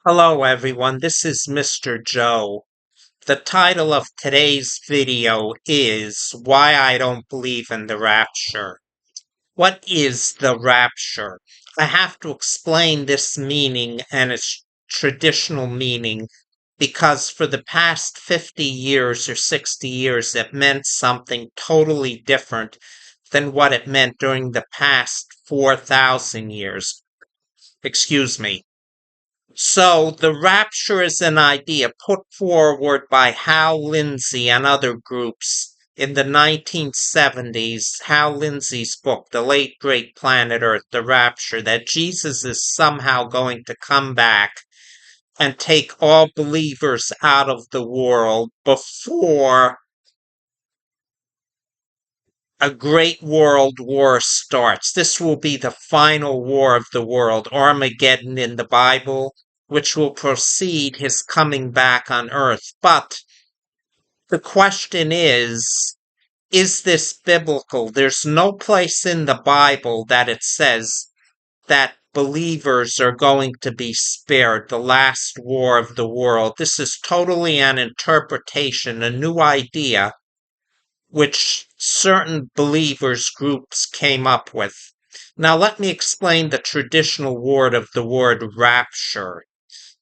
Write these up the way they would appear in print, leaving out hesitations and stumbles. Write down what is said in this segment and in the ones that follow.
Hello everyone, this is Mr. Joe. The title of today's video is Why I Don't Believe in the Rapture. What is the rapture? I have to explain this meaning and its traditional meaning because for the past 50 years or 60 years it meant something totally different than what it meant during the past 4,000 years. Excuse me. So the rapture is an idea put forward by Hal Lindsey and other groups in the 1970s. Hal Lindsey's book, The Late Great Planet Earth, The Rapture, that Jesus is somehow going to come back and take all believers out of the world before a great world war starts. This will be the final war of the world, Armageddon in the Bible, which will precede his coming back on earth. But the question is this biblical? There's no place in the Bible that it says that believers are going to be spared the last war of the world. This is totally an interpretation, a new idea which certain believers groups came up with. Now let me explain the traditional word of the word rapture.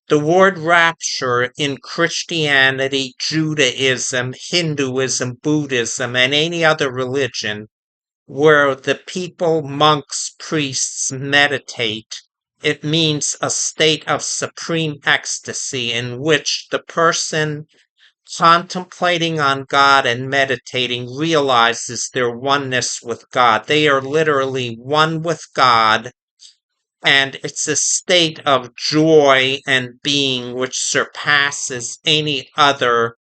The word rapture in Christianity, Judaism, Hinduism, Buddhism, and any other religion where the people, monks, priests meditate, it means a state of supreme ecstasy in which the person contemplating on God and meditating realizes their oneness with God. They are literally one with God, and it's a state of joy and being which surpasses any other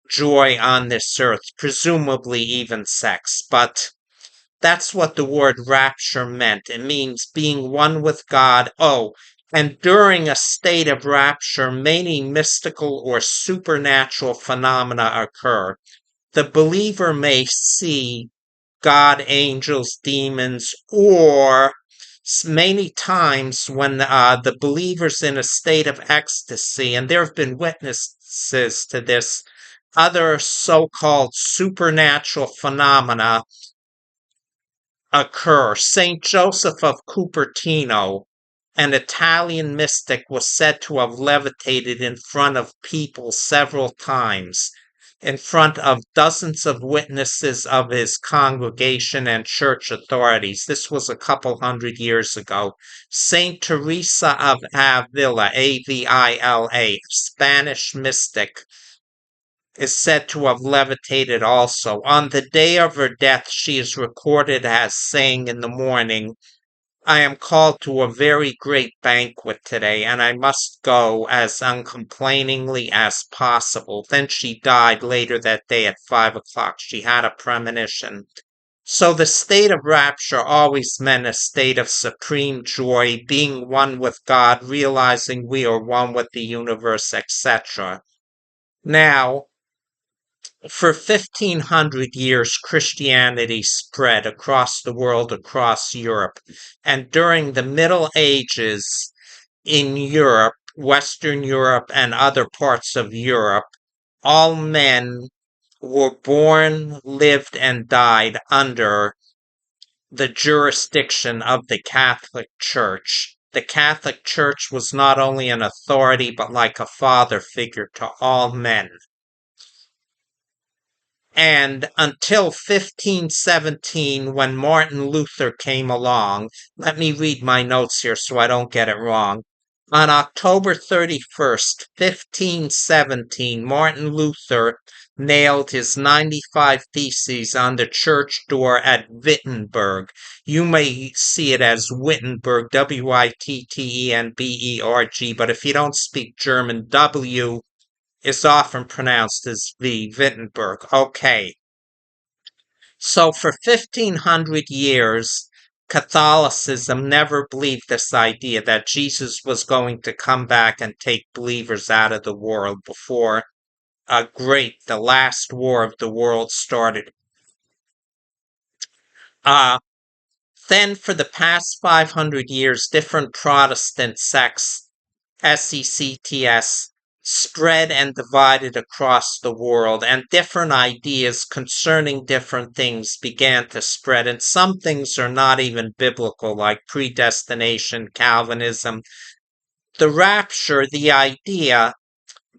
joy on this earth, presumably even sex. But that's what the word rapture meant. It means being one with God. Oh, and during a state of rapture, many mystical or supernatural phenomena occur. The believer may see God, angels, demons, or many times when the believer's in a state of ecstasy, and there have been witnesses to this, other so-called supernatural phenomena occur. Saint Joseph of Cupertino, an Italian mystic, was said to have levitated in front of people several times, in front of dozens of witnesses of his congregation and church authorities. This was a couple hundred years ago. Saint Teresa of Avila, Avila, Spanish mystic, is said to have levitated also. On the day of her death, she is recorded as saying in the morning, I am called to a very great banquet today, and I must go as uncomplainingly as possible. Then she died later that day at 5 o'clock. She had a premonition. So the state of rapture always meant a state of supreme joy, being one with God, realizing we are one with the universe, etc. Now, for 1500 years, Christianity spread across the world, across Europe. And during the Middle Ages in Europe, Western Europe, and other parts of Europe, all men were born, lived, and died under the jurisdiction of the Catholic Church. The Catholic Church was not only an authority, but like a father figure to all men. And until 1517, when Martin Luther came along, let me read my notes here so I don't get it wrong. On October 31st, 1517, Martin Luther nailed his 95 Theses on the church door at Wittenberg. You may see it as Wittenberg, Wittenberg, but if you don't speak German, W is often pronounced as V, Wittenberg. Okay. So for 1500 years, Catholicism never believed this idea that Jesus was going to come back and take believers out of the world before the last war of the world started. Then for the past 500 years, different Protestant sects sects, spread and divided across the world, and different ideas concerning different things began to spread. And some things are not even biblical, like predestination, Calvinism. The rapture, the idea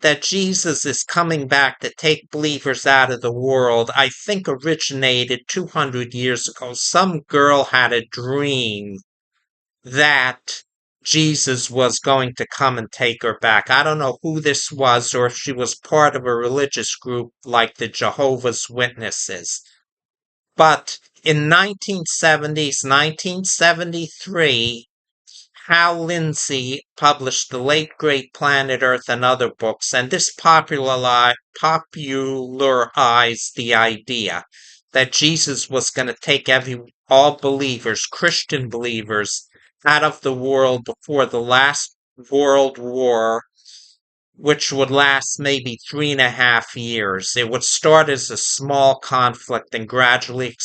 that Jesus is coming back to take believers out of the world, I think originated 200 years ago. Some girl had a dream that Jesus was going to come and take her back. I don't know who this was or if she was part of a religious group like the Jehovah's Witnesses. But in 1970s, 1973, Hal Lindsey published The Late Great Planet Earth and other books, and this popularized the idea that Jesus was going to take all believers, Christian believers, out of the world before the last world war, which would last maybe 3.5 years. It would start as a small conflict and gradually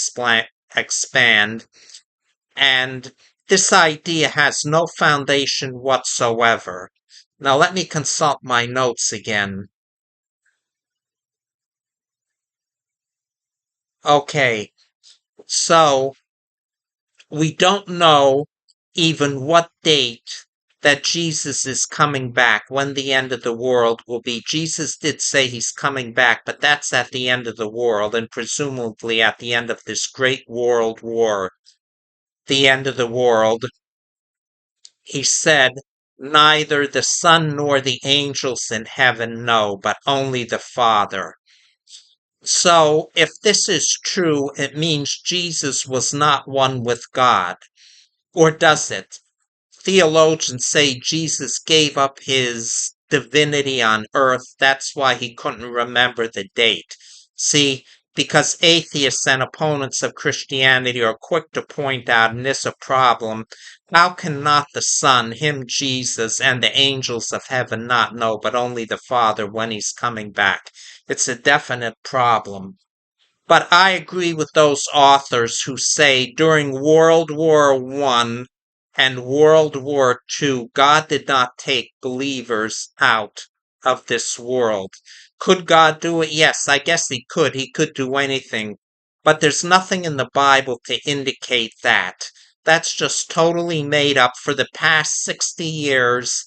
expand. And this idea has no foundation whatsoever. Now let me consult my notes again. Okay, so we don't know even what date that Jesus is coming back, when the end of the world will be. Jesus did say he's coming back, but that's at the end of the world, and presumably at the end of this great world war, the end of the world. He said, neither the Son nor the angels in heaven know, but only the Father. So, if this is true, it means Jesus was not one with God. Or does it? Theologians say Jesus gave up his divinity on earth. That's why he couldn't remember the date. See, because atheists and opponents of Christianity are quick to point out, and this is a problem, how can not the Son, him Jesus, and the angels of heaven not know, but only the Father when he's coming back? It's a definite problem. But I agree with those authors who say during World War I and World War II, God did not take believers out of this world. Could God do it? Yes, I guess he could. He could do anything. But there's nothing in the Bible to indicate that. That's just totally made up. For the past 60 years,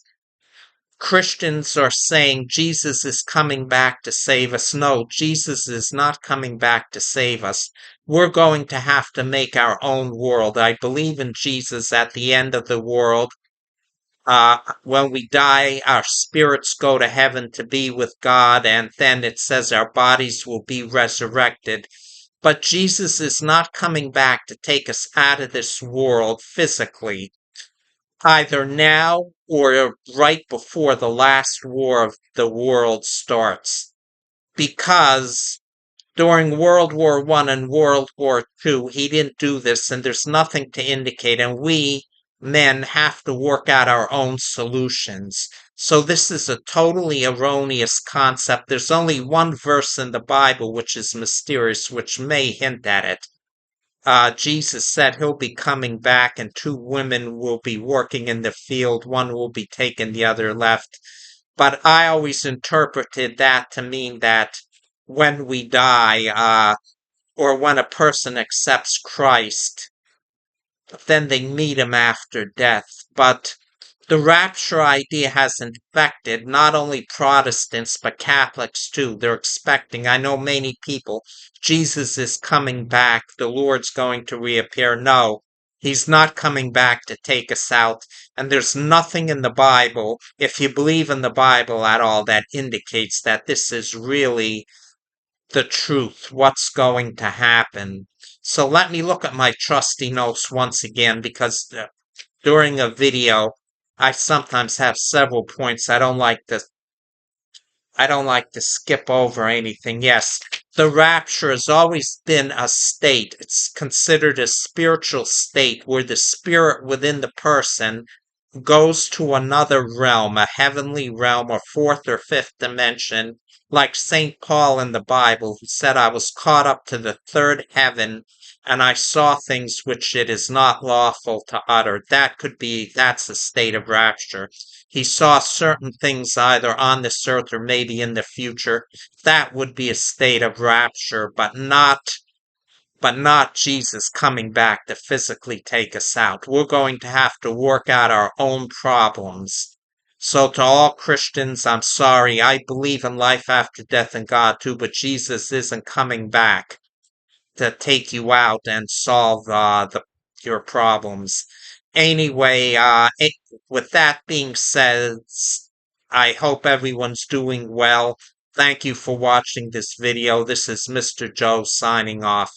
Christians are saying Jesus is coming back to save us. No, Jesus is not coming back to save us. We're going to have to make our own world. I believe in Jesus at the end of the world. When we die, our spirits go to heaven to be with God, and then it says our bodies will be resurrected. But Jesus is not coming back to take us out of this world physically, either now or right before the last war of the world starts. Because during World War I and World War II, he didn't do this, and there's nothing to indicate, and we men have to work out our own solutions. So this is a totally erroneous concept. There's only one verse in the Bible which is mysterious, which may hint at it. Jesus said he'll be coming back and two women will be working in the field. One will be taken, the other left. But I always interpreted that to mean that when we die, or when a person accepts Christ, then they meet him after death. But the rapture idea has infected not only Protestants, but Catholics too. They're expecting, I know many people, Jesus is coming back, the Lord's going to reappear. No, he's not coming back to take us out. And there's nothing in the Bible, if you believe in the Bible at all, that indicates that this is really the truth, what's going to happen. So let me look at my trusty notes once again, because during a video, I sometimes have several points. I don't like to skip over anything. Yes, the rapture has always been a state. It's considered a spiritual state where the spirit within the person goes to another realm, a heavenly realm, or fourth or fifth dimension, like St. Paul in the Bible, who said, I was caught up to the third heaven. and I saw things which it is not lawful to utter. That's a state of rapture. He saw certain things either on this earth or maybe in the future. That would be a state of rapture, but not Jesus coming back to physically take us out. We're going to have to work out our own problems. So, to all Christians, I'm sorry. I believe in life after death and God too, but Jesus isn't coming back to take you out and solve your problems. Anyway, with that being said, I hope everyone's doing well. Thank you for watching this video. This is Mr. Joe signing off.